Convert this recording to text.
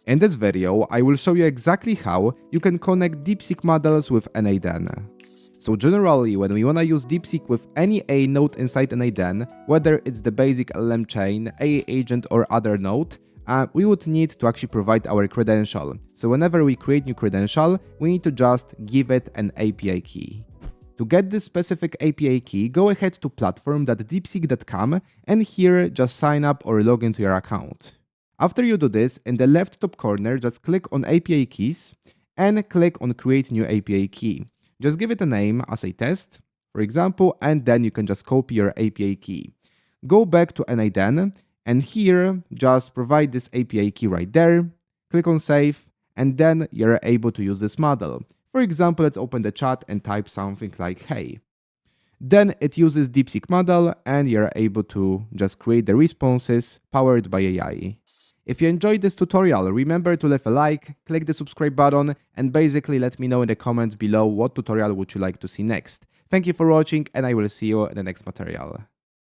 In this video, I will show you exactly how you can connect DeepSeek models with n8n. So generally, when we want to use DeepSeek with any AI node inside n8n, whether it's the basic LLM chain, AI agent or other node, we would need to actually provide our credential. So whenever we create new credential, we need to just give it an API key. To get this specific API key, go ahead to platform.deepseek.com and here just sign up or log into your account. After you do this, in the left top corner, just click on API keys and click on create new API key. Just give it a name as a test, for example, and then you can just copy your API key. Go back to n8n and here just provide this API key right there, click on save, and then you're able to use this model. For example, let's open the chat and type something like hey. Then it uses DeepSeek model and you're able to just create the responses powered by AI. If you enjoyed this tutorial, remember to leave a like, click the subscribe button, and basically let me know in the comments below what tutorial would you like to see next. Thank you for watching and I will see you in the next material.